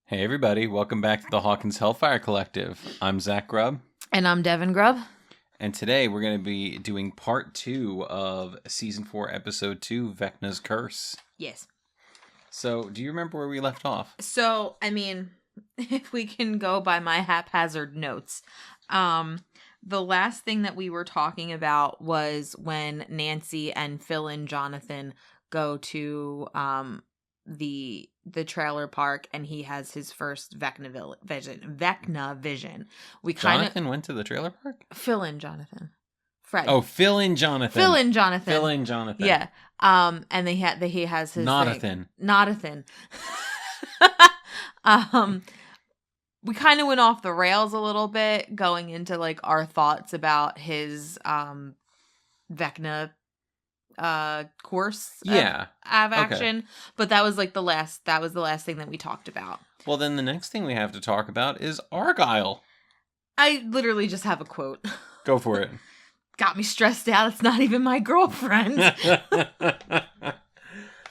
Hey everybody, welcome back to the Hawkins Hellfire Collective. I'm Zach Grubb. And I'm Devin Grubb. And today we're going to be doing part 2 of Season 4, Episode 2, Vecna's Curse. Yes. So, do you remember where we left off? So, I mean, if we can go by my haphazard notes, the last thing that we were talking about was when Nancy and Phil and Jonathan go to the trailer park, and he has his first Vecna vision. Jonathan went to the trailer park? Phil and Jonathan. Fred. Oh, Phil and Jonathan. Phil and Jonathan. Phil and Jonathan. Yeah. And he has his Nothathan. Nothathan. We kind of went off the rails a little bit, going into like our thoughts about his Vecna course of action. Okay. But that was like the last thing that we talked about. Well, then the next thing we have to talk about is Argyle. I literally just have a quote. Go for it. Got me stressed out. It's not even my girlfriend.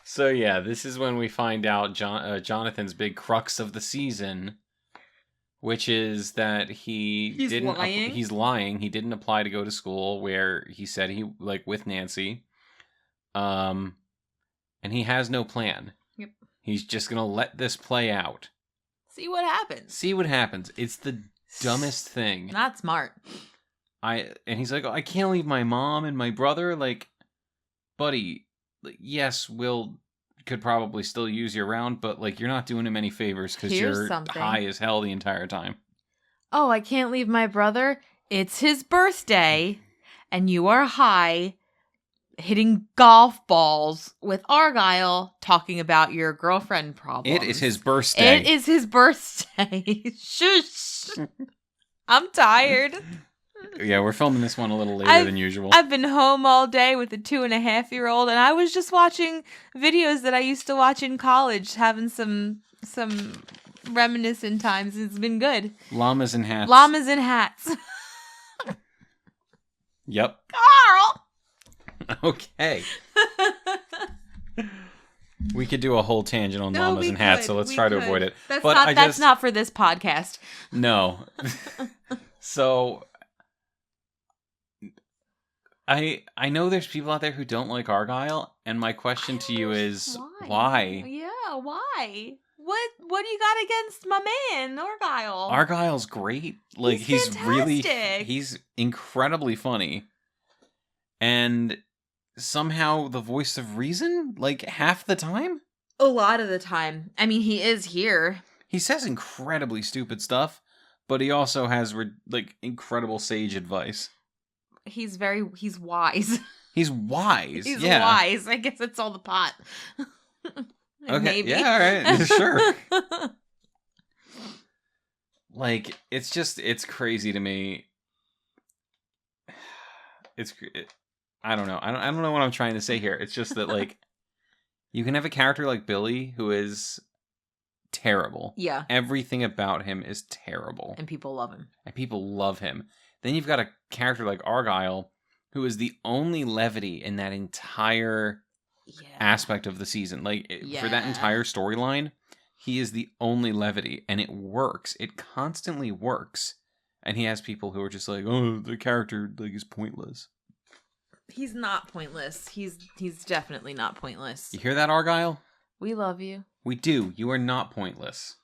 So yeah, this is when we find out Jonathan's big crux of the season, which is that he's lying. He didn't apply to go to school where he said he with Nancy. And he has no plan. Yep. He's just gonna let this play out. See what happens. It's the dumbest thing. Not smart. And he's like, oh, I can't leave my mom and my brother. Like, buddy, yes, Will could probably still use you around, but like, you're not doing him any favors because you're high as hell the entire time. Oh, I can't leave my brother. It's his birthday, and you are high, hitting golf balls with Argyle, talking about your girlfriend problems. It is his birthday. Shush. I'm tired. Yeah, we're filming this one a little later than usual. I've been home all day with a 2.5-year-old, and I was just watching videos that I used to watch in college, having some reminiscent times. It's been good. Llamas and hats. Yep. Carl! Okay. We could do a whole tangent on llamas and hats, so let's try to avoid it. That's not for this podcast. No. So I know there's people out there who don't like Argyle, and my question to you is why? Yeah, why? What do you got against my man, Argyle? Argyle's great. Like he's incredibly funny. And somehow the voice of reason, like half the time? A lot of the time. I mean, he is here. He says incredibly stupid stuff, but he also has incredible sage advice. He's wise. He's wise. He's wise. I guess it's all the pot. Okay. Maybe. Yeah, all right. Sure. Like, it's crazy to me. I don't know. I don't know what I'm trying to say here. It's just that, like, you can have a character like Billy who is terrible. Yeah. Everything about him is terrible. And people love him. Then you've got a character like Argyle who is the only levity in that entire aspect of the season. Like, for that entire storyline, he is the only levity, and it works. It constantly works. And he has people who are just like, oh, the character is pointless. He's not pointless. He's definitely not pointless. You hear that, Argyle? We love you. We do. You are not pointless.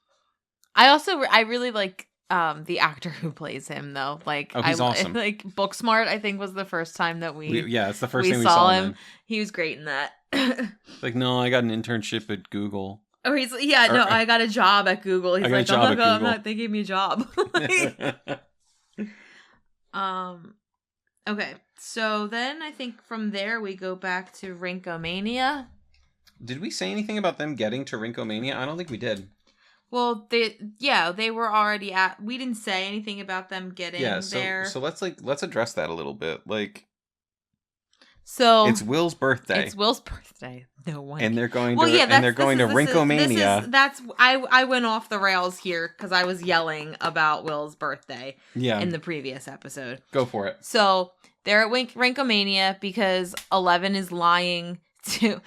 I really like the actor who plays him, though. Like, he's awesome. Like, Booksmart, I think, was the first time that it's the first thing we saw him. He was great in that. Like, no, I got an internship at Google. Or I got a job at Google. He's like, they gave me a job. Okay, so then I think from there we go back to Rinkomania. Did we say anything about them getting to Rinkomania? I don't think we did. Well, they were already at. We didn't say anything about them getting there. So let's address that a little bit. Like, so it's Will's birthday. No one. And they're going to Rinkomania. I went off the rails here because I was yelling about Will's birthday. Yeah. In the previous episode. Go for it. So they're at Rinkomania because 11 is lying to.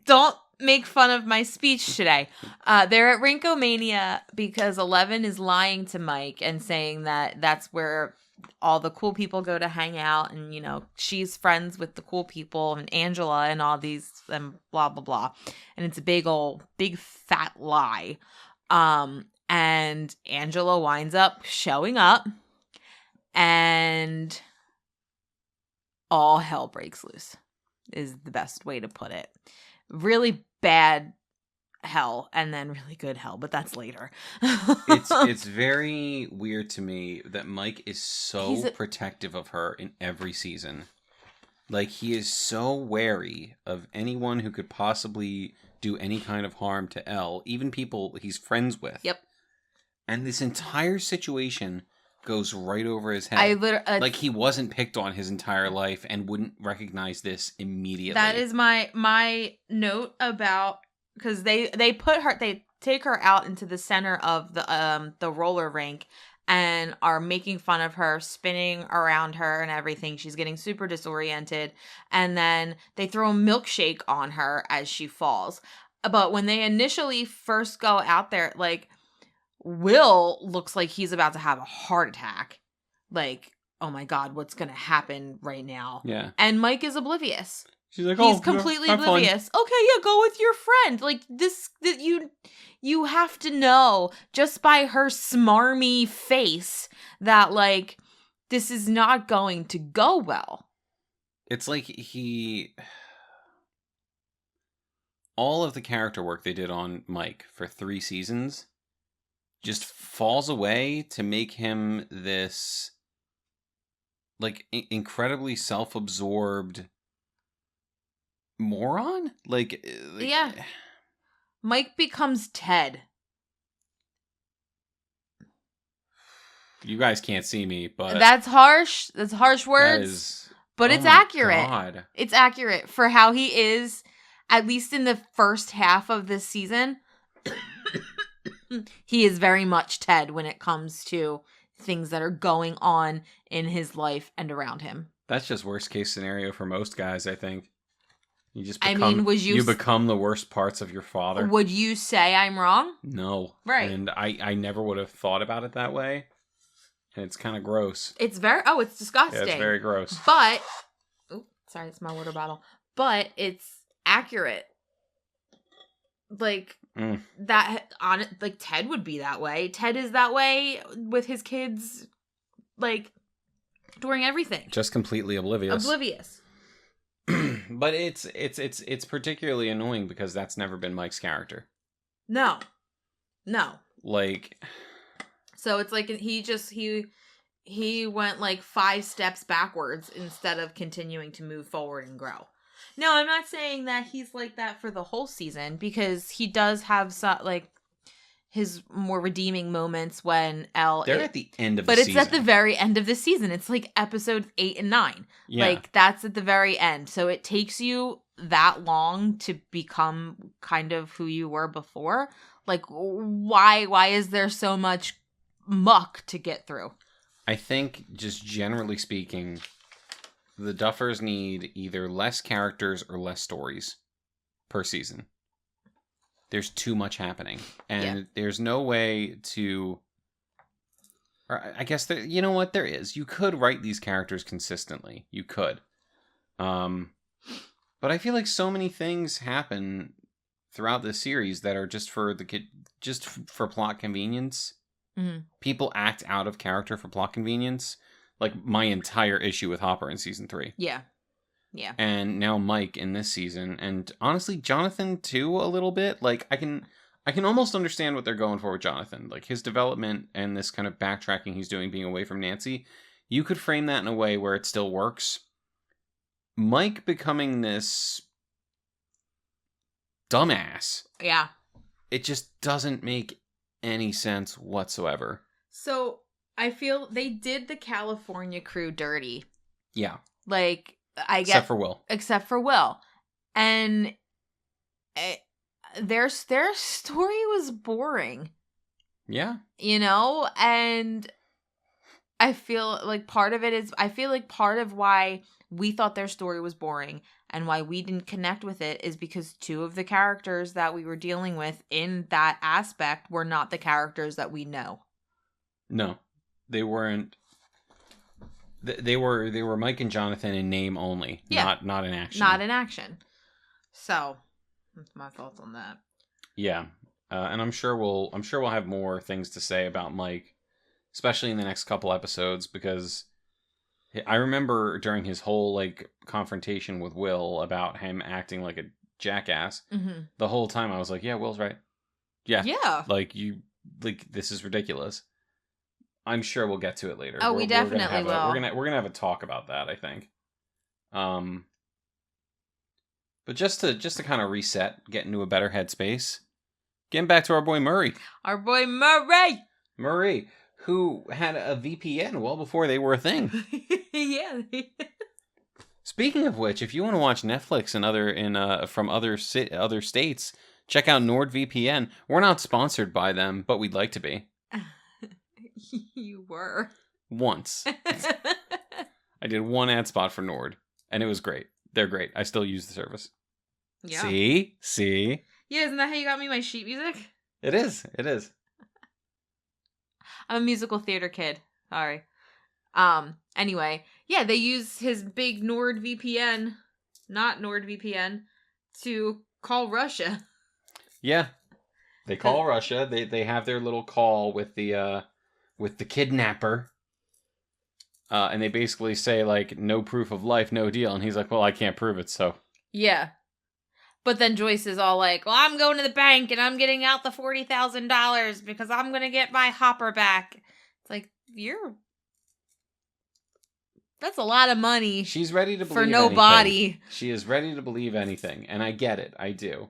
Don't make fun of my speech today. They're at Rinkomania because 11 is lying to Mike and saying that that's where all the cool people go to hang out, and you know she's friends with the cool people and Angela and all these and blah blah blah, and it's a big fat lie. And Angela winds up showing up, and all hell breaks loose is the best way to put it. Really bad hell and then really good hell, but that's later. It's very weird to me that Mike is so protective of her in every season. Like, he is so wary of anyone who could possibly do any kind of harm to Elle, even people he's friends with. Yep. And this entire situation goes right over his head. Like, he wasn't picked on his entire life and wouldn't recognize this immediately. That is my note about, because they take her out into the center of the roller rink and are making fun of her, spinning around her and everything. She's getting super disoriented, and then they throw a milkshake on her as she falls. But when they initially first go out there, like, Will looks like he's about to have a heart attack. Like, oh my God, what's going to happen right now? Yeah. And Mike is oblivious. She's like, he's completely oblivious. Fun. Okay, yeah, go with your friend. Like, you have to know just by her smarmy face that, like, this is not going to go well. It's like all of the character work they did on Mike for 3 seasons just falls away to make him this, like, incredibly self-absorbed moron. Like, yeah, Mike becomes Ted. You guys can't see me, but that's harsh. That's harsh words. But it's accurate. God. It's accurate for how he is, at least in the first half of this season. He is very much Ted when it comes to things that are going on in his life and around him. That's just worst case scenario for most guys, I think. You just become, you become the worst parts of your father. Would you say I'm wrong? No. Right. And I never would have thought about it that way. And it's kind of gross. It's disgusting. Yeah, it's very gross. But, sorry, it's my water bottle. But it's accurate. Like, Ted would be that way. Ted is that way with his kids, like, during everything. Just completely oblivious. But it's particularly annoying because that's never been Mike's character. No. Like, so it's like he went like 5 steps backwards instead of continuing to move forward and grow. No, I'm not saying that he's like that for the whole season, because he does have some, like, his more redeeming moments when they're at the end of the season. But it's at the very end of the season. It's like episodes 8 and 9. Yeah. Like, that's at the very end. So it takes you that long to become kind of who you were before. Like, why is there so much muck to get through? I think, just generally speaking, the Duffers need either less characters or less stories per season. There's too much happening. And there's no way to... Or I guess, you know what? There is. You could write these characters consistently. You could. But I feel like so many things happen throughout this series that are just for plot convenience. Mm-hmm. People act out of character for plot convenience. Like, my entire issue with Hopper in season 3. Yeah. And now Mike in this season, and honestly Jonathan too a little bit. Like, I can almost understand what they're going for with Jonathan. Like, his development and this kind of backtracking he's doing, being away from Nancy. You could frame that in a way where it still works. Mike becoming this dumbass. Yeah. It just doesn't make any sense whatsoever. So I feel they did the California crew dirty. Yeah. Like, I guess. Except for Will. And their story was boring. Yeah. You know? And I feel like part of it is, I feel like part of why we thought their story was boring and why we didn't connect with it is because two of the characters that we were dealing with in that aspect were not the characters that we know. No, they weren't. They were Mike and Jonathan in name only, not in action. Not in action. So, that's my thoughts on that. Yeah, and I'm sure we'll have more things to say about Mike, especially in the next couple episodes, because I remember during his whole like confrontation with Will about him acting like a jackass. Mm-hmm. The whole time I was like, "Yeah, Will's right. Yeah, like this is ridiculous." I'm sure we'll get to it later. Oh, we definitely will. We're gonna have a talk about that, I think. But just to kind of reset, get into a better headspace, getting back to our boy Murray. Our boy Murray. Murray, who had a VPN well before they were a thing. Yeah. Speaking of which, if you want to watch Netflix from other states, check out NordVPN. We're not sponsored by them, but we'd like to be. You were. Once. I did one ad spot for Nord, and it was great. They're great. I still use the service. Yeah. See? Yeah, isn't that how you got me my sheet music? It is. I'm a musical theater kid. Sorry. Anyway, yeah, they use his big NordVPN, not NordVPN, to call Russia. Yeah. They call Russia. They have their little call with the kidnapper. And they basically say, like, no proof of life, no deal. And he's like, well, I can't prove it, so. Yeah. But then Joyce is all like, well, I'm going to the bank and I'm getting out the $40,000 because I'm going to get my Hopper back. It's like, that's a lot of money. She's ready to believe for nobody. Anything. She is ready to believe anything. And I get it. I do.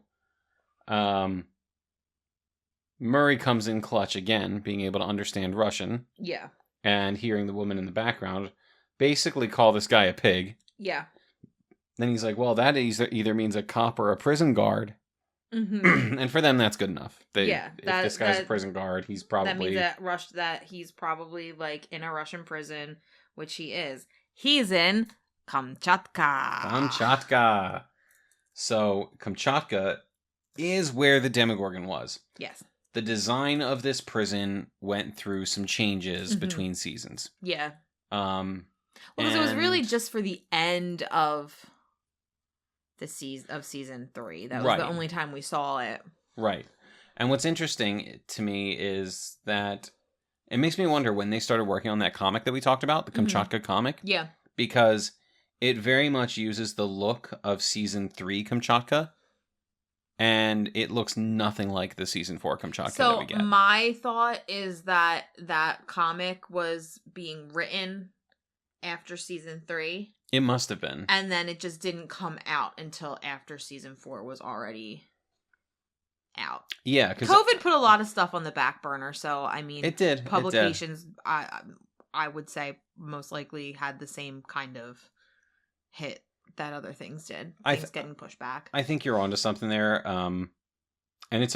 Murray comes in clutch again, being able to understand Russian. Yeah. And hearing the woman in the background basically call this guy a pig. Yeah. Then he's like, well, that either means a cop or a prison guard. Mm-hmm. And for them, that's good enough. If this guy's a prison guard, he's probably... That means that he's probably, like, in a Russian prison, which he is. He's in Kamchatka. So, Kamchatka is where the Demogorgon was. Yes. The design of this prison went through some changes between seasons. Yeah. Because it was really just for the end of season 3. That was the only time we saw it. Right. And what's interesting to me is that it makes me wonder when they started working on that comic that we talked about, the Kamchatka comic. Yeah. Because it very much uses the look of season 3 Kamchatka. And it looks nothing like the season 4 Kamchatka that we get. So my thought is that comic was being written after season 3. It must have been. And then it just didn't come out until after season 4 was already out. Yeah. Cause COVID put a lot of stuff on the back burner. So, I mean, it did. Publications, I would say, most likely had the same kind of hit that other things did. Things getting pushed back. I think you're onto something there. And it's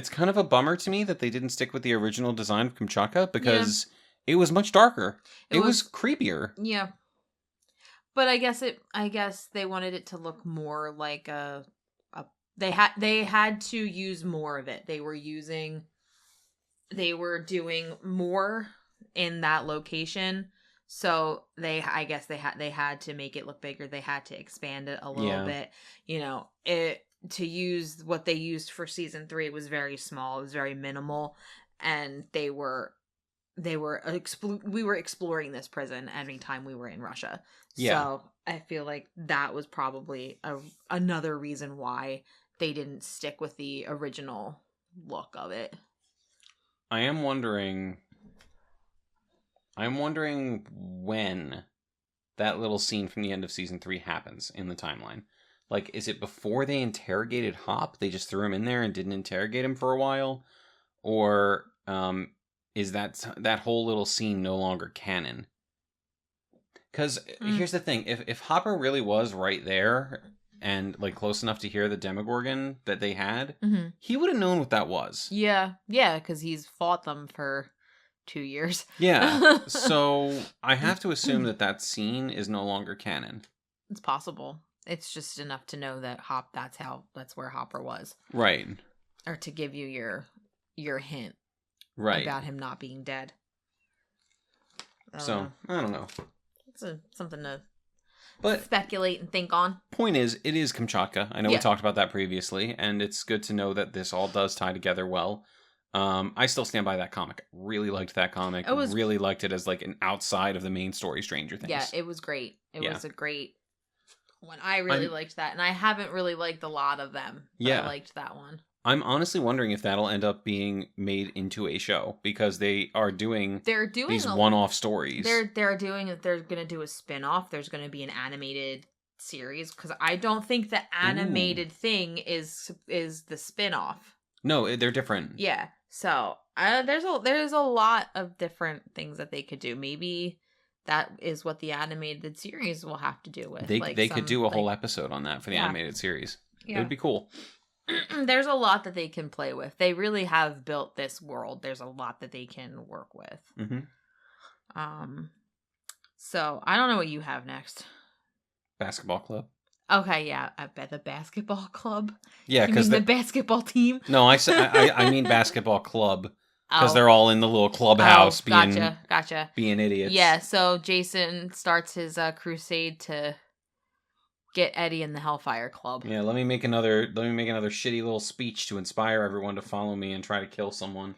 kind of a bummer to me that they didn't stick with the original design of Kamchatka because it was much darker. It was creepier. Yeah. But I guess they wanted it to look more like they had to use more of it. They were doing more in that location. So they had to make it look bigger. They had to expand it a little bit. You know, to use what they used for season 3 was very small. It was very minimal, and we were exploring this prison every time we were in Russia. Yeah. So I feel like that was probably another reason why they didn't stick with the original look of it. I am wondering when that little scene from the end of season 3 happens in the timeline. Like, is it before they interrogated Hop? They just threw him in there and didn't interrogate him for a while? Or is that whole little scene no longer canon? Because here's the thing. If Hopper really was right there and like close enough to hear the Demogorgon that they had, he would have known what that was. Yeah, because he's fought them for 2 years. Yeah. So I have to assume that scene is no longer canon. It's possible. It's just enough to know that that's where Hopper was. Right. Or to give you your hint. Right. About him not being dead. So, I don't know. It's something to speculate and think on. Point is, it is Kamchatka. I know we talked about that previously, and it's good to know that this all does tie together well. I still stand by that comic. Really liked that comic. Really liked it as like an outside of the main story Stranger Things. Yeah, it was great. It was a great one. I really liked that, and I haven't really liked a lot of them. But I liked that one. I'm honestly wondering if that'll end up being made into a show, because they are doing these one-off stories. They're going to do a spin-off. There's going to be an animated series, because I don't think the animated thing is the spin-off. No, they're different. Yeah. So, there's a lot of different things that they could do. Maybe that is what the animated series will have to do with. They could do a whole episode on that for the animated series. Yeah. It would be cool. There's a lot that they can play with. They really have built this world. There's a lot that they can work with. Mm-hmm. So I don't know what you have next. Basketball club. Okay, yeah, I bet the basketball club. Yeah, because the basketball team. No, I mean basketball club, because they're all in the little clubhouse gotcha. being idiots. Yeah, so Jason starts his crusade to get Eddie in the Hellfire Club. Yeah, let me make another shitty little speech to inspire everyone to follow me and try to kill someone.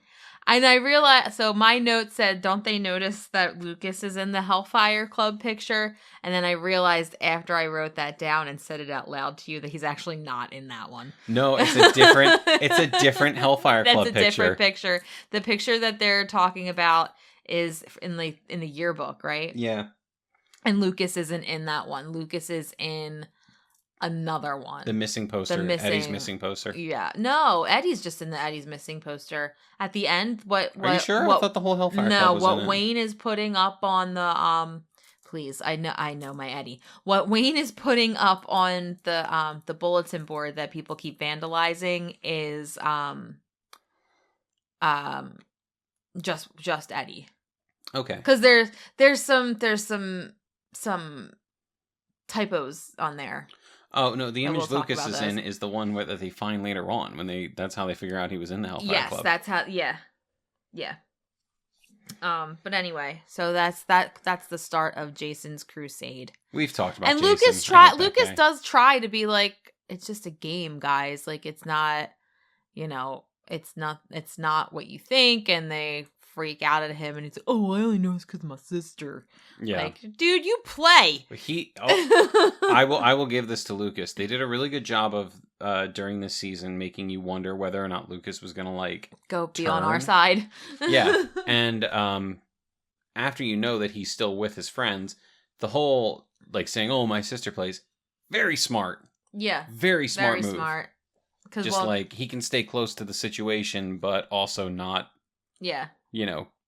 And I realized, so my note said, don't they notice that Lucas is in the Hellfire Club picture? And then I realized after I wrote that down and said it out loud to you that he's actually not in that one. No, it's a different Hellfire Club picture. That's a different picture. The picture that they're talking about is in the yearbook, right? Yeah. And Lucas isn't in that one. Lucas is in another one. The missing poster. Eddie's missing poster. Yeah. No, Eddie's just in the Eddie's missing poster. At the end, what Are you sure? I thought the whole Hellfire Club was what Wayne is putting up on the please, I know my Eddie. What Wayne is putting up on the bulletin board that people keep vandalizing is just Eddie. Okay. Cuz there's some typos on there. Oh no, the image Lucas is in is the one that they find later on that's how they figure out he was in the Hellfire Club. Yes, that's how. Yeah. But anyway, so that's the start of Jason's crusade. We've talked about and Jason. Lucas does try to be like, it's just a game, guys. Like, it's not, it's not what you think, and they freak out at him, and he's like, oh, I only know it's because of my sister. Yeah, like, dude, you play. I will give this to Lucas. They did a really good job of during this season making you wonder whether or not Lucas was gonna go be on our side. Yeah, and after you know that he's still with his friends, the whole saying, "Oh, my sister plays," very smart. Yeah, very smart very move. Smart. Just he can stay close to the situation, but also not. Yeah.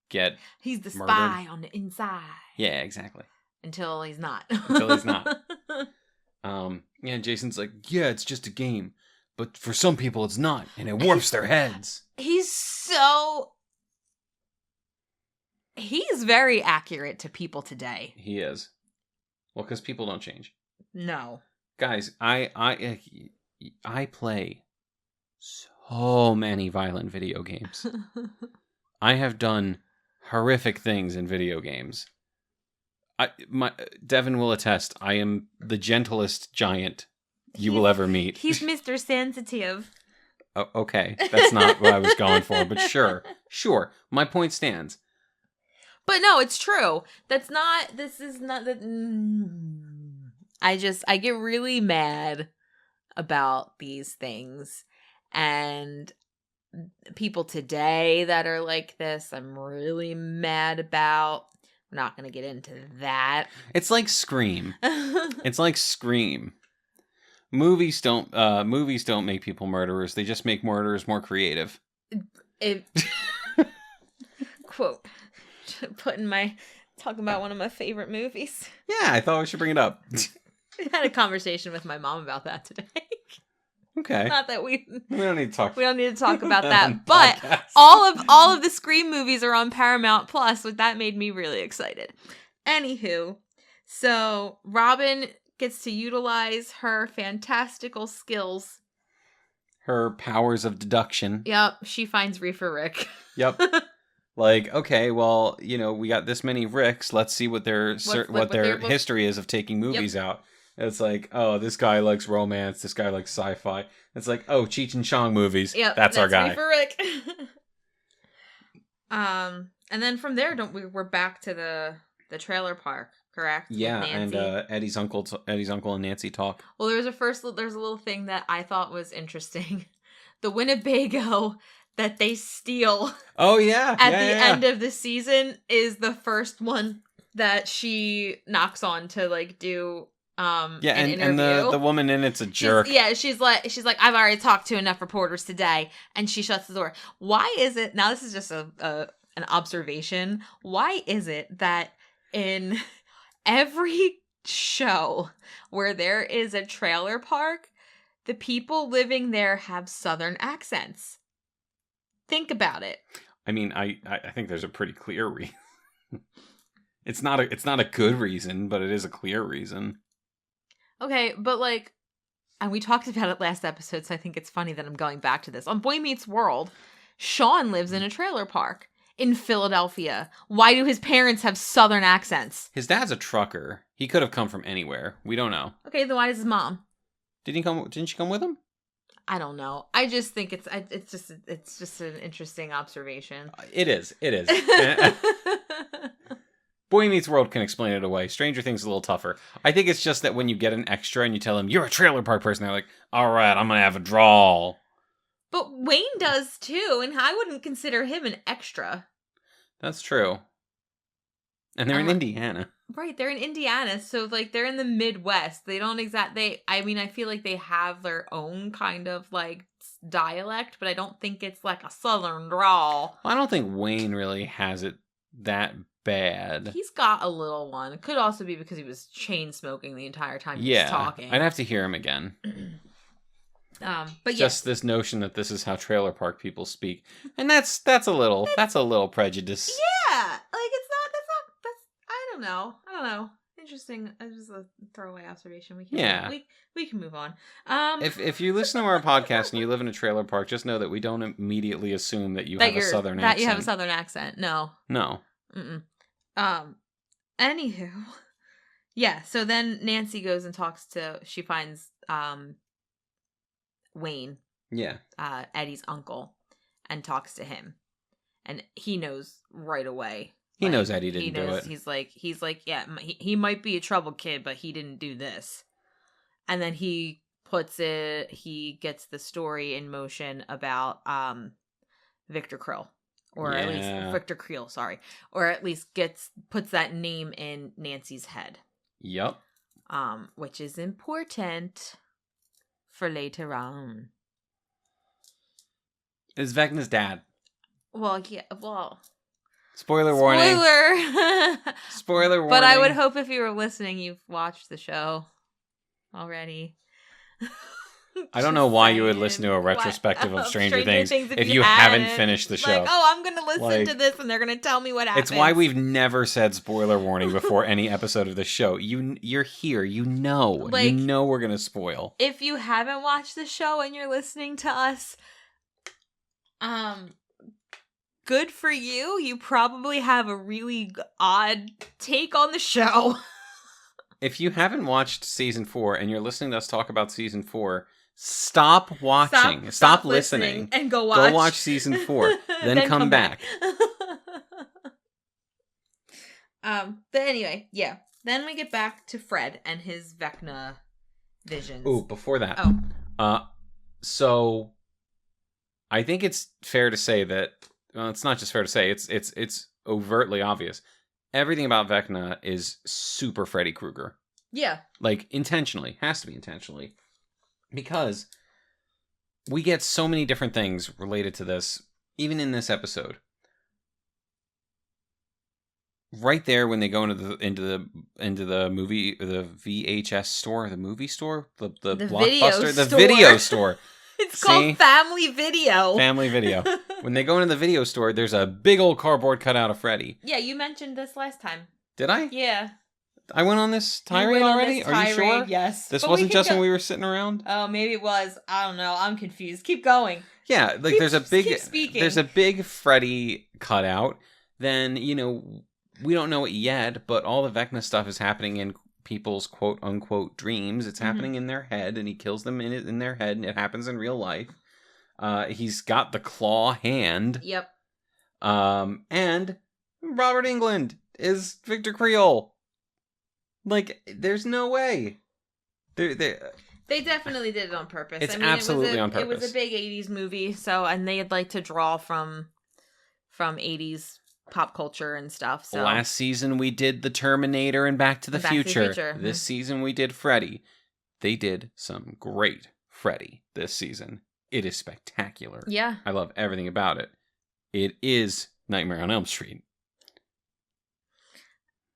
Get he's the murdered. Spy on the inside. Yeah, exactly. Until he's not. Yeah, Jason's like, yeah, it's just a game, but for some people it's not, and it warps their heads. He's very accurate to people today. He is. Well, because people don't change. No. Guys, I play so many violent video games. I have done horrific things in video games. Devin will attest, I am the gentlest giant you will ever meet. He's Mr. Sensitive. Oh, okay, that's not what I was going for, but sure, my point stands. But no, it's true. I get really mad about these things, and people today that are like this, I'm really mad about. I'm not going to get into that. It's like Scream. Movies don't make people murderers. They just make murderers more creative. Quote. Talking about one of my favorite movies. Yeah, I thought we should bring it up. I had a conversation with my mom about that today. Okay. Not that we don't need to talk. We don't need to talk about that. But all of the Scream movies are on Paramount Plus, so that made me really excited. Anywho, so Robin gets to utilize her fantastical skills. Her powers of deduction. Yep, she finds Reefer Rick. Yep. Like, okay, well, we got this many Ricks. Let's see what their history is of taking movies out. It's like, oh, this guy likes romance. This guy likes sci-fi. It's like, oh, Cheech and Chong movies. Yep, that's our guy. Reefer Rick. And then from there, we're back to the trailer park, correct? Yeah, and Eddie's uncle and Nancy talk. Well, there's a little thing that I thought was interesting. The Winnebago that they steal. Oh yeah, at the end of the season is the first one that she knocks on to like do an interview. And the woman in it's a jerk. She's like I've already talked to enough reporters today, and she shuts the door. Why is it now? This is just an observation. Why is it that in every show where there is a trailer park, the people living there have Southern accents? Think about it. I mean, I think there's a pretty clear reason. It's not a good reason, but it is a clear reason. Okay, but like, and we talked about it last episode, so I think it's funny that I'm going back to this. On Boy Meets World, Sean lives in a trailer park in Philadelphia. Why do his parents have Southern accents? His dad's a trucker. He could have come from anywhere. We don't know. Okay, then why does his mom? Didn't she come with him? I don't know. I just think it's just an interesting observation. It is. Boy Meets World can explain it away. Stranger Things is a little tougher. I think it's just that when you get an extra and you tell them, you're a trailer park person, they're like, all right, I'm going to have a drawl. But Wayne does too, and I wouldn't consider him an extra. That's true. And they're in Indiana. Right, they're in Indiana, so like they're in the Midwest. They don't I feel like they have their own kind of like dialect, but I don't think it's like a Southern drawl. I don't think Wayne really has it that bad. He's got a little one. It could also be because he was chain smoking the entire time he was talking. I'd have to hear him again. But just this notion that this is how trailer park people speak, and that's a little prejudice. Yeah, like that's I don't know. Interesting. Just a throwaway observation. We can move on. If you listen to our podcast and you live in a trailer park, just know that we don't immediately assume that you have a Southern accent. That you have a Southern accent. No. Mm-mm. Anywho, yeah. So then Nancy goes and she finds Wayne. Yeah. Eddie's uncle, and talks to him, and he knows right away. He knows Eddie didn't do it. He's like, yeah, he might be a troubled kid, but he didn't do this. And then he gets the story in motion about Victor Krill. Or at least Victor Creel, sorry. Or at least puts that name in Nancy's head. Yep. Which is important for later on. Is Vecna's dad. Well, yeah, Spoiler warning. Spoiler warning. But I would hope if you were listening, you've watched the show already. I don't know why you would listen to a retrospective of Stranger Things if you haven't finished the show. Like, I'm going to listen to this and they're going to tell me what happens. It's why we've never said spoiler warning before any episode of the show. You're here. You know we're going to spoil. If you haven't watched the show and you're listening to us, good for you. You probably have a really odd take on the show. If you haven't watched season 4 and you're listening to us talk about season 4, stop watching. Stop listening. And go watch. Go watch season 4. Then come back. But anyway, yeah. Then we get back to Fred and his Vecna visions. Ooh, before that. So I think it's fair to say that, well, it's not just fair to say, it's overtly obvious. Everything about Vecna is super Freddy Krueger. Yeah. Like, intentionally. Has to be intentionally. Because we get so many different things related to this, even in this episode. right there when they go into the movie, the VHS store, the movie store, the Blockbuster, the video store. It's called Family Video. Family Video. When they go into the video store, there's a big old cardboard cutout of Freddy. Yeah, you mentioned this last time. Did I? Yeah. I went on this tirade already? Are you sure? Yes. This wasn't just when we were sitting around? Oh, maybe it was. I don't know. I'm confused. Keep going. Yeah, like there's a big Freddy cutout. Then, you know, we don't know it yet, but all the Vecna stuff is happening in people's quote-unquote dreams. It's happening in their head, and he kills them in their head, and it happens in real life. He's got the claw hand. Yep. And Robert Englund is Victor Creel. Like, there's no way. They definitely did it on purpose. It's absolutely on purpose. It was a big 80s movie, and they'd like to draw from 80s pop culture and stuff. So last season we did the Terminator and Back to the Future. This season we did Freddy. They did some great Freddy this season. It is spectacular. Yeah. I love everything about it. It is Nightmare on Elm Street.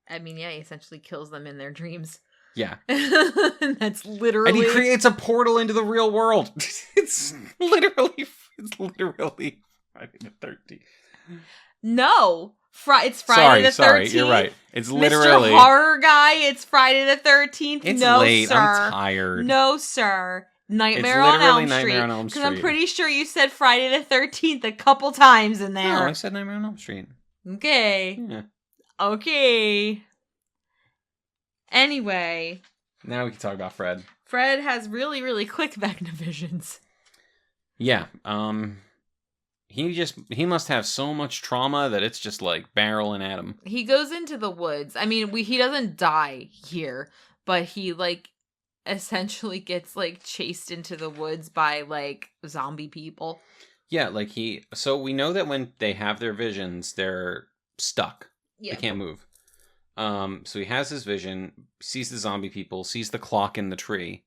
I mean, yeah, he essentially kills them in their dreams. Yeah. That's literally... And he creates a portal into the real world. It's literally Friday the 13th. No. It's Friday the 13th. Sorry, you're right. It's literally... Mr. Horror Guy, it's Friday the 13th. It's no, late. Sir. I'm tired. No, sir. Nightmare on Elm Street. Nightmare on Elm Street. Because I'm pretty sure you said Friday the 13th a couple times in there. No, I said Nightmare on Elm Street. Okay. Yeah. Okay. Anyway. Now we can talk about Fred. Fred has really, really quick Vecna visions. Yeah. He must have so much trauma that it's just like barreling at him. He goes into the woods. I mean, he doesn't die here, but he like essentially gets like chased into the woods by like zombie people. Yeah, like so we know that when they have their visions, they're stuck. Yeah. They can't move. So he has his vision, sees the zombie people, sees the clock in the tree,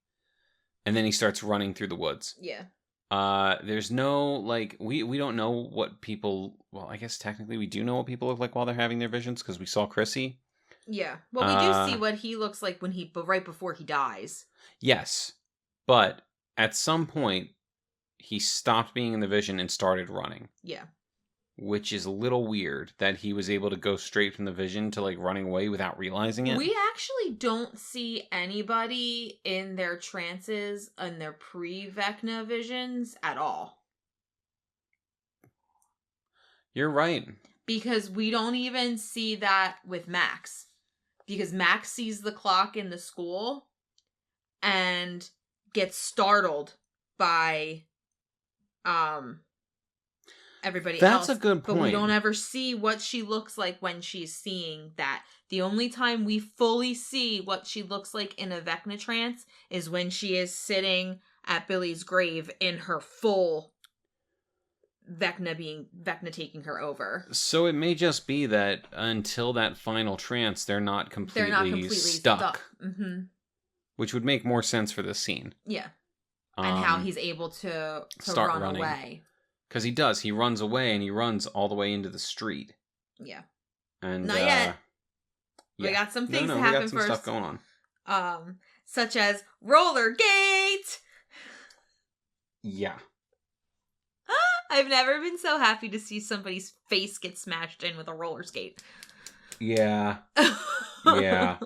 and then he starts running through the woods. Yeah. There's no, like, we don't know what people, well, I guess technically we do know what people look like while they're having their visions, because we saw Chrissy. Yeah. Well, we do see what he looks like right before he dies. Yes. But at some point, he stopped being in the vision and started running. Yeah. Which is a little weird that he was able to go straight from the vision to like running away without realizing it. We actually don't see anybody in their trances and their pre-Vecna visions at all. You're right. Because we don't even see that with Max. Because Max sees the clock in the school and gets startled by everybody else. That's a good point. But we don't ever see what she looks like when she's seeing that. The only time we fully see what she looks like in a Vecna trance is when she is sitting at Billy's grave in her full Vecna taking her over. So it may just be that until that final trance, they're not completely stuck. Mm-hmm. Which would make more sense for this scene. Yeah. And how he's able to start run running. Away. Because he does. He runs away, and he runs all the way into the street. Yeah. And not yet. Yeah. We got some things to we happen got some first. Stuff going on. Such as Rollergate! Yeah. I've never been so happy to see somebody's face get smashed in with a roller skate. Yeah. Yeah.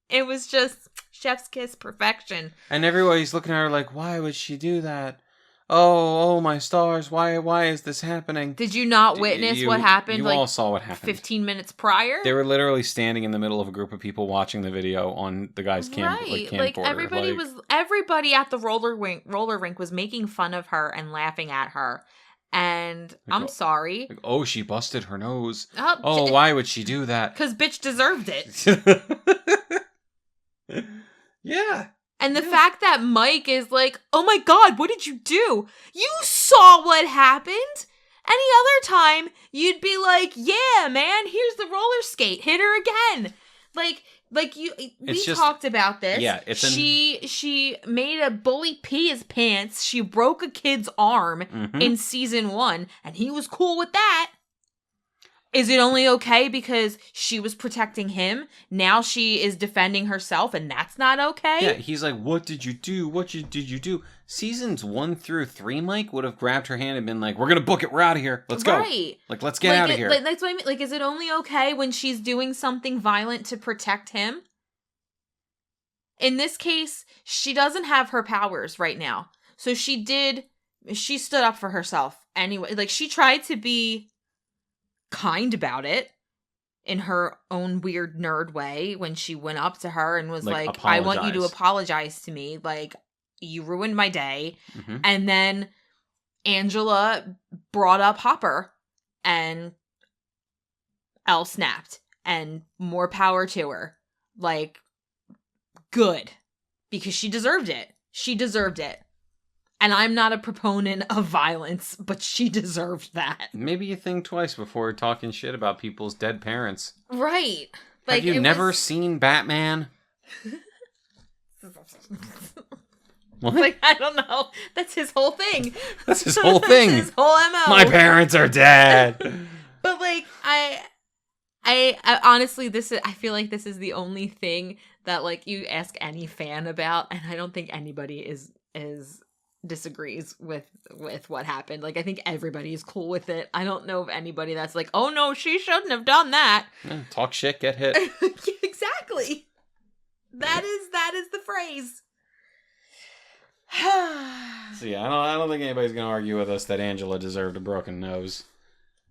It was just chef's kiss perfection. And everybody's looking at her like, why would she do that? Oh my stars, why is this happening? Did you not witness what happened? You all saw what happened. 15 minutes prior? They were literally standing in the middle of a group of people watching the video on the guy's camcorder. Like everybody at the roller rink was making fun of her and laughing at her. And I'm sorry. Like, oh, she busted her nose. Why would she do that? Because bitch deserved it. Yeah. And the fact that Mike is like, oh my God, what did you do? You saw what happened. Any other time, you'd be like, yeah, man, here's the roller skate. Hit her again. We talked about this. Yeah, she made a bully pee his pants. She broke a kid's arm in season 1, and he was cool with that. Is it only okay because she was protecting him? Now she is defending herself, and that's not okay? Yeah, he's like, what did you do? What did you do? Seasons 1 through 3, Mike would have grabbed her hand and been like, we're going to book it. We're out of here. Let's go. Right. Like, let's get out of here. That's what I mean. Like, is it only okay when she's doing something violent to protect him? In this case, she doesn't have her powers right now. So she stood up for herself anyway. Like, she tried to be kind about it in her own weird nerd way when she went up to her and was like I want you to apologize to me. Like, you ruined my day. Mm-hmm. And then Angela brought up Hopper and Elle snapped, and more power to her. Like, good. Because she deserved it. She deserved it. And I'm not a proponent of violence, but she deserved that. Maybe you think twice before talking shit about people's dead parents. Right. Like, have you never seen Batman? What? Like, I don't know. That's his whole thing. That's his whole thing. That's his whole MO. My parents are dead. But like, I honestly, I feel like this is the only thing that like you ask any fan about, and I don't think anybody is disagrees with what happened. Like, I think everybody is cool with it. I don't know of anybody that's like, oh no, she shouldn't have done that. Yeah, talk shit, get hit. Exactly. That is the phrase. So yeah, I don't think anybody's gonna argue with us that Angela deserved a broken nose.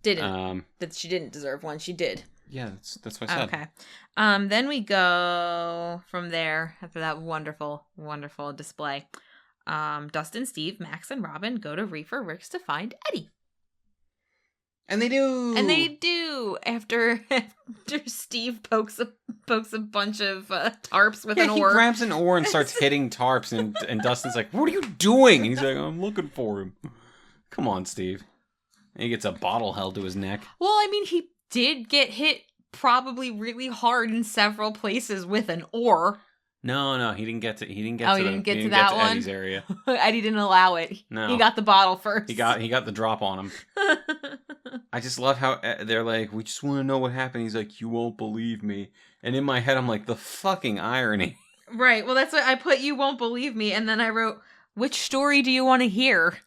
Didn't. That she didn't deserve one. She did. Yeah, that's what I said. Okay. Then we go from there after that wonderful, wonderful display. Dustin, Steve, Max, and Robin go to Reefer Ricks to find Eddie. And they do. After Steve pokes a bunch of tarps with an oar. He grabs an oar and starts hitting tarps, and Dustin's like, "What are you doing?" And he's like, "I'm looking for him." Come on, Steve. And he gets a bottle held to his neck. Well, I mean, he did get hit probably really hard in several places with an oar. No, he didn't get to Eddie's area. Eddie didn't allow it. No. He got the bottle first. He got the drop on him. I just love how they're like, we just want to know what happened. He's like, you won't believe me. And in my head, I'm like, the fucking irony. Right. Well, that's what I put. You won't believe me. And then I wrote, which story do you want to hear?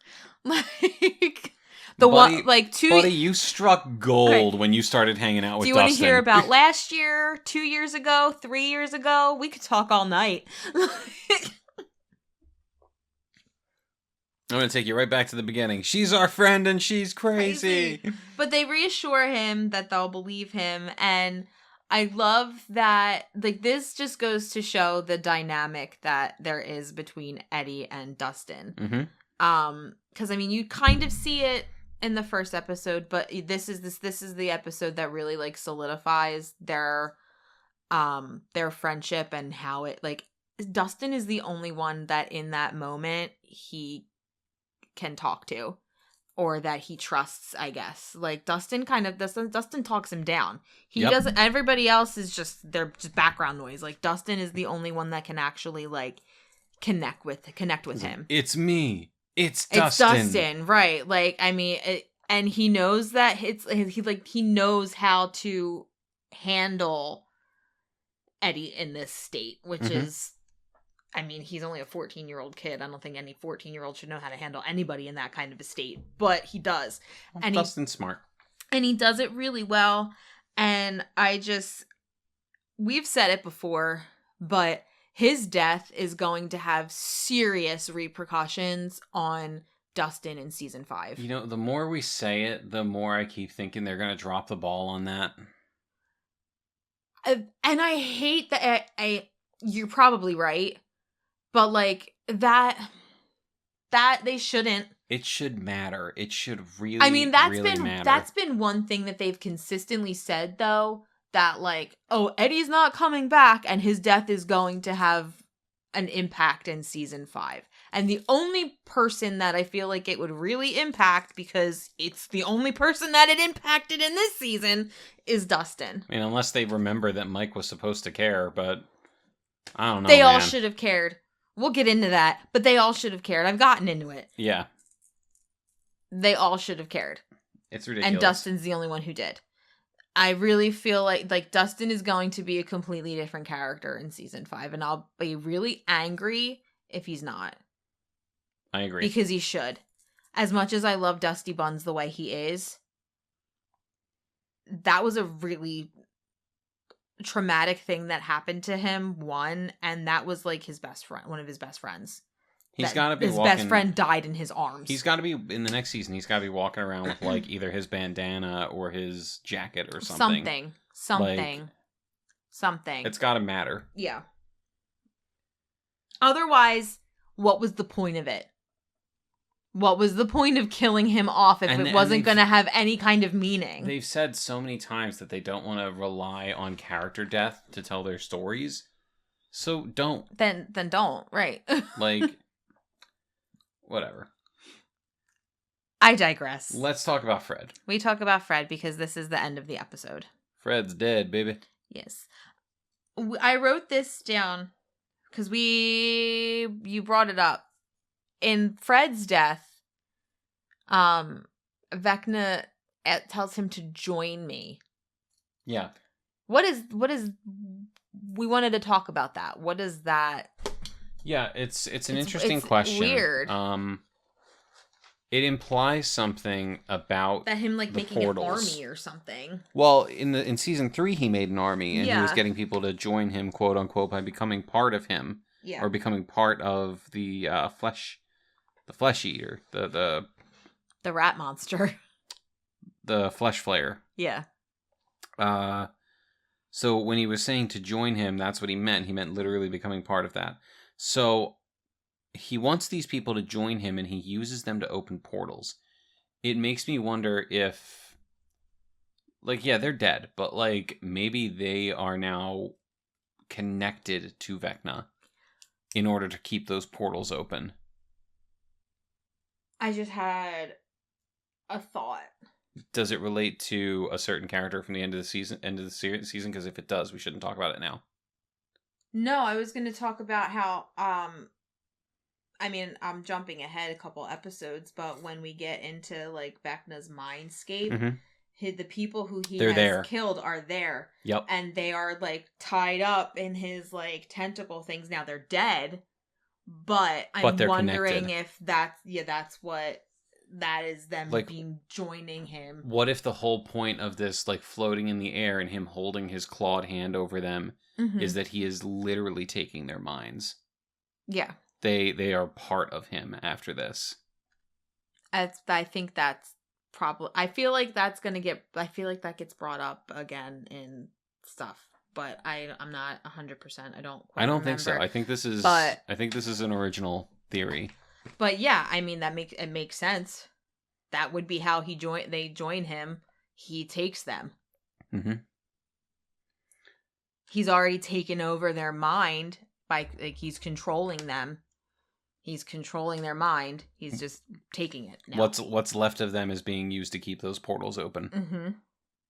Like, Buddy, you struck gold when you started hanging out with Dustin. Do you want to hear about last year, 2 years ago, 3 years ago? We could talk all night. I'm going to take you right back to the beginning. She's our friend and she's crazy. But they reassure him that they'll believe him. And I love that, like, this just goes to show the dynamic that there is between Eddie and Dustin. Mm-hmm. Because, I mean, you kind of see it in the first episode, but this is the episode that really like solidifies their friendship and how it, like, Dustin is the only one that in that moment he can talk to, or that he trusts, I guess. Like, Dustin talks him down. He doesn't. Everybody else is they're just background noise. Like, Dustin is the only one that can actually like connect with him. It's me. It's Dustin, right? Like, I mean, and he knows that he knows how to handle Eddie in this state, which is, I mean, he's only a 14-year-old kid. I don't think any 14-year-old should know how to handle anybody in that kind of a state, but he does. Well, and Dustin's smart, and he does it really well. And we've said it before, but his death is going to have serious repercussions on Dustin in season 5. You know, the more we say it, the more I keep thinking they're going to drop the ball on that. And I hate that. You're probably right, but like that they shouldn't. It should matter. It should really. I mean, matter. That's been one thing that they've consistently said, though. That, like, oh, Eddie's not coming back and his death is going to have an impact in season 5. And the only person that I feel like it would really impact, because it's the only person that it impacted in this season, is Dustin. I mean, unless they remember that Mike was supposed to care, but I don't know. They all should have cared. We'll get into that, but they all should have cared. I've gotten into it. Yeah. They all should have cared. It's ridiculous. And Dustin's the only one who did. I really feel like Dustin is going to be a completely different character in season 5, and I'll be really angry if he's not. I agree. Because he should. As much as I love Dusty Buns the way he is, that was a really traumatic thing that happened to him, and that was like his best friend, one of his best friends. He's got to be his best friend died in his arms. He's got to be, in the next season, he's got to be walking around with, like, either his bandana or his jacket or something. Something. It's got to matter. Yeah. Otherwise, what was the point of it? What was the point of killing him off if it wasn't going to have any kind of meaning? They've said so many times that they don't want to rely on character death to tell their stories. So don't. Then don't, right. Like, whatever. I digress. Let's talk about Fred. We talk about Fred because this is the end of the episode. Fred's dead, baby. Yes. I wrote this down because you brought it up. In Fred's death, Vecna tells him to join me. Yeah. What is we wanted to talk about that. What is that? Yeah, it's an interesting question. Weird. It implies something about that him like making portals. An army or something. Well, in season 3 he made an army and he was getting people to join him, quote unquote, by becoming part of him. Yeah. Or becoming part of the flesh eater, the rat monster. The flesh flayer. Yeah. So when he was saying to join him, that's what he meant. He meant literally becoming part of that. So he wants these people to join him and he uses them to open portals. It makes me wonder if, like, yeah, they're dead, but like maybe they are now connected to Vecna in order to keep those portals open. I just had a thought. Does it relate to a certain character from the end of the season? Season? Because if it does, we shouldn't talk about it now. No, I was going to talk about how. I mean, I'm jumping ahead a couple episodes, but when we get into like Vecna's mindscape, the people who he has killed are there. Yep, and they are like tied up in his like tentacle things. Now they're dead, but I'm wondering connected. If that's what. That is them like, joining him. What if the whole point of this, like, floating in the air and him holding his clawed hand over them is that he is literally taking their minds? Yeah. They are part of him after this. I think that's probably... I feel like that gets brought up again in stuff. But I'm not 100%. I don't think so. I think this is an original theory. But yeah, I mean it makes sense. That would be how they join him. He takes them. Mm-hmm. He's already taken over their mind by like he's controlling them. He's controlling their mind. He's just taking it now. What's left of them is being used to keep those portals open. Mm-hmm.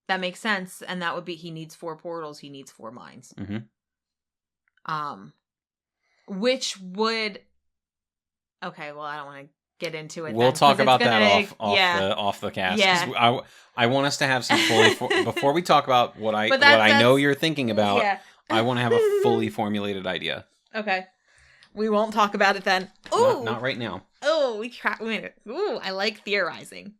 That makes sense, and that would be he needs 4 portals. He needs 4 minds. Mm-hmm. Which would. Okay, well, I don't want to get into it. We'll talk about that off the cast. Yeah. I want us to have some fully before we talk about what I know you're thinking about. Yeah. I want to have a fully formulated idea. Okay, we won't talk about it then. Ooh, not right now. Oh, ooh, I like theorizing.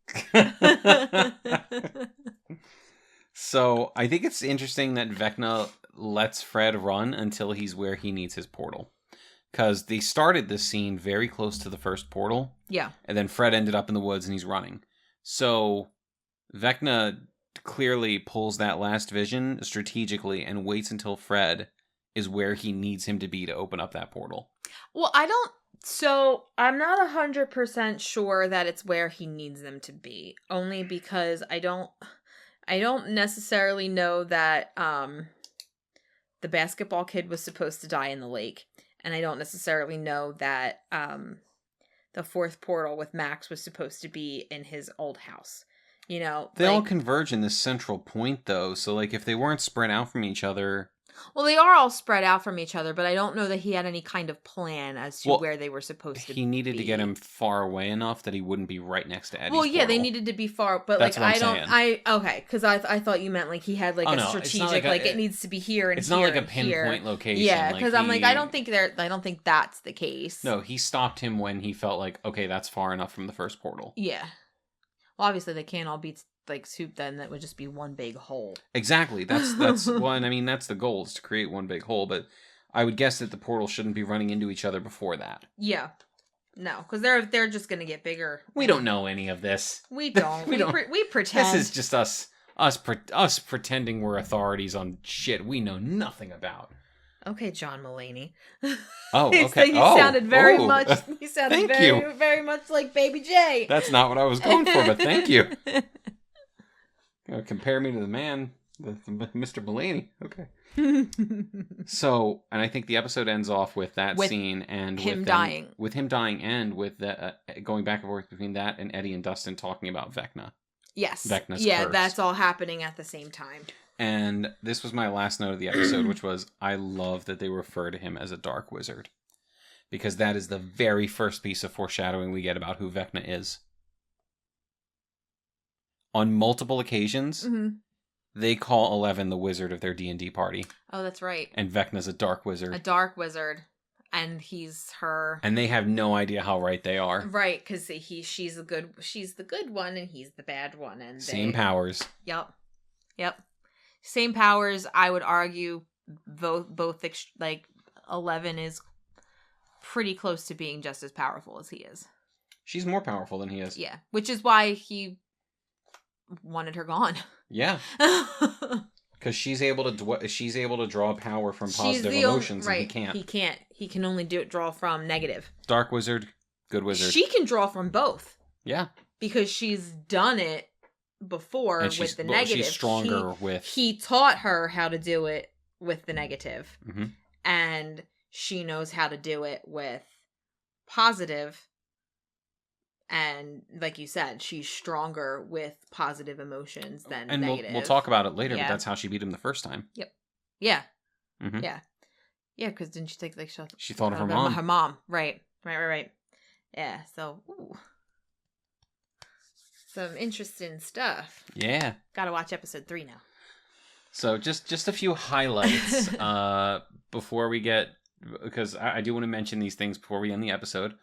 So I think it's interesting that Vecna lets Fred run until he's where he needs his portal. Because they started this scene very close to the first portal. Yeah. And then Fred ended up in the woods and he's running. So Vecna clearly pulls that last vision strategically and waits until Fred is where he needs him to be to open up that portal. Well, I'm not 100% sure that it's where he needs them to be. Only because I don't necessarily know that the basketball kid was supposed to die in the lake. And I don't necessarily know that the 4th portal with Max was supposed to be in his old house. You know, they all converge in this central point, though. So, like, if they weren't spread out from each other, Well, they are all spread out from each other, but I don't know that he had any kind of plan as to where they were supposed to be. He needed to get him far away enough that he wouldn't be right next to Eddie's portal. They needed to be far, but that's like okay, because I thought you meant like he had like a strategic, like it needs to be here and it's here. It's not like a pinpoint location. Yeah, because I'm like I don't think that's the case. No, he stopped him when he felt like, okay, that's far enough from the first portal. Yeah. Well, obviously they can't all be like soup. Then that would just be one big hole. Exactly. That's one. I mean, that's the goal, is to create one big hole. But I would guess that the portal shouldn't be running into each other before that. Yeah. No, because they're just gonna get bigger. We don't know any of this. We don't. we pretend. This is just us pretending we're authorities on shit we know nothing about. Okay, John Mulaney. Oh, okay. You sounded very much. You sounded very much like Baby J. That's not what I was going for, but thank you. Compare me to the man, Mr. Mulaney. Okay. So, and I think the episode ends off with that scene and him dying. With him dying, and with going back and forth between that and Eddie and Dustin talking about Vecna. Yes. Vecna's curse. That's all happening at the same time. And this was my last note of the episode, which was, I love that they refer to him as a dark wizard. Because that is the very first piece of foreshadowing we get about who Vecna is. On multiple occasions, they call 11 the wizard of their D&D party. Oh, that's right. And Vecna's a dark wizard. A dark wizard. And he's her. And they have no idea how right they are. Right, because she's the good one and he's the bad one. And same powers. Yep. Same powers. I would argue both like 11 is pretty close to being just as powerful as he is. She's more powerful than he is. Yeah, which is why he wanted her gone. Yeah. Because she's able to draw power from positive emotions, and he can't. He can only draw from negative. Dark wizard, good wizard. She can draw from both. Yeah. Because she's done it before with the negative. She's stronger with. He taught her how to do it with the negative, and she knows how to do it with positive. And like you said, she's stronger with positive emotions than negative. And we'll talk about it later, but that's how she beat him the first time. Yep. Yeah. Yeah. Yeah, because didn't she take like she thought of her mom. Her mom. Right. Yeah. So, some interesting stuff. Yeah. Gotta watch episode 3 now. So just a few highlights before we get, because I do want to mention these things before we end the episode.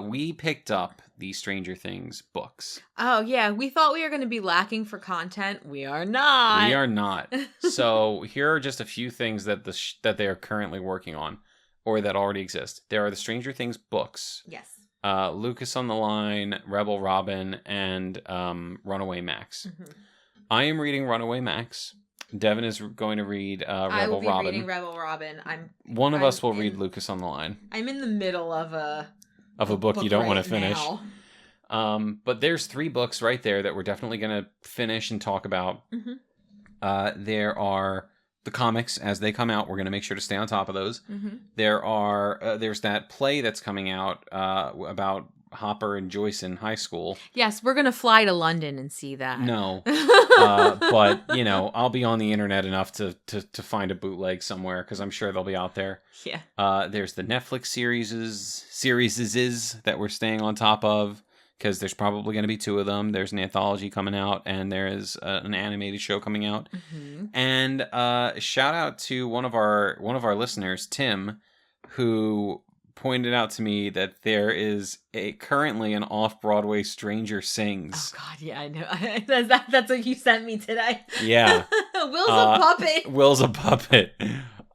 We picked up the Stranger Things books. Oh, yeah. We thought we were going to be lacking for content. We are not. We are not. So here are just a few things that that they are currently working on, or that already exist. There are the Stranger Things books. Yes. Lucas on the Line, Rebel Robin, and Runaway Max. I am reading Runaway Max. Devin is going to read Rebel Robin. I will be reading Rebel Robin. One of us will read Lucas on the Line. I'm in the middle of a book you don't want to finish. But there's 3 books right there that we're definitely going to finish and talk about. There are the comics as they come out. We're going to make sure to stay on top of those. There's that play that's coming out about Hopper and Joyce in high school. Yes, we're going to fly to London and see that. No. But, I'll be on the internet enough to find a bootleg somewhere, because I'm sure they'll be out there. Yeah. There's the Netflix series that we're staying on top of, because there's probably going to be 2 of them. There's an anthology coming out, and there is an animated show coming out. And shout out to one of our listeners, Tim, who pointed out to me that there is currently an off-Broadway Stranger Sings. Oh God, yeah, I know. That's what you sent me today. Yeah. Will's a puppet. Will's a puppet.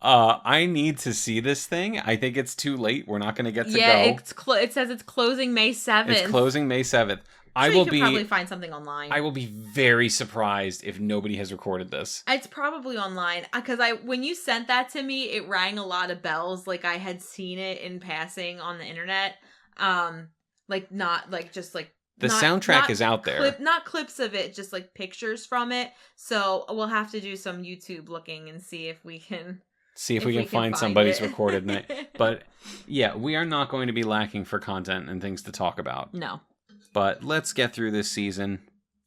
I need to see this thing. I think it's too late. We're not going to get to go. Yeah, it says it's closing May 7th. It's closing May 7th. You can probably find something online. I will be very surprised if nobody has recorded this. It's probably online, because when you sent that to me, it rang a lot of bells. Like I had seen it in passing on the internet. The soundtrack is out there. Not clips of it, just like pictures from it. So we'll have to do some YouTube looking and see if we can. See if we can find somebody's recorded night. But yeah, we are not going to be lacking for content and things to talk about. No. But let's get through this season.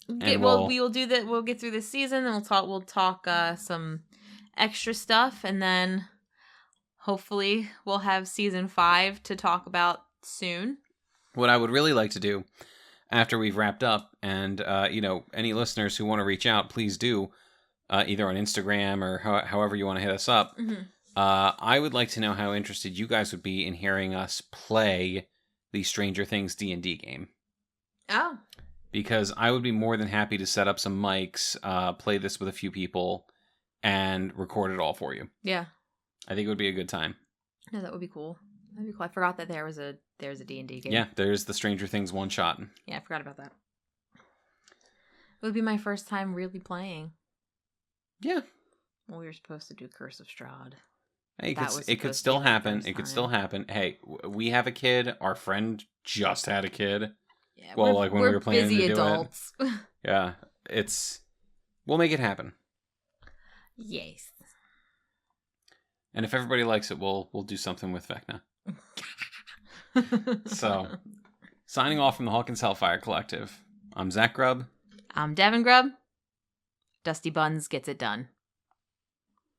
We'll get through this season, and we'll talk some extra stuff, and then hopefully we'll have season 5 to talk about soon. What I would really like to do after we've wrapped up, and any listeners who want to reach out, please do, either on Instagram or however you want to hit us up. Mm-hmm. I would like to know how interested you guys would be in hearing us play the Stranger Things D&D game. Oh. Because I would be more than happy to set up some mics, play this with a few people, and record it all for you. Yeah. I think it would be a good time. No, that would be cool. That'd be cool. I forgot that there's a D&D game. Yeah, there's the Stranger Things one shot. Yeah, I forgot about that. It would be my first time really playing. Yeah. Well, we were supposed to do Curse of Strahd. Hey, it could still happen. It could still happen. Hey, we have a kid. Our friend just had a kid. Yeah, well, like when we were planning busy to do adults. it. Yeah, we'll make it happen. Yes. And if everybody likes it, we'll do something with Vecna. So, signing off from the Hawkins Hellfire Collective. I'm Zach Grubb. I'm Devin Grubb. Dusty Buns gets it done.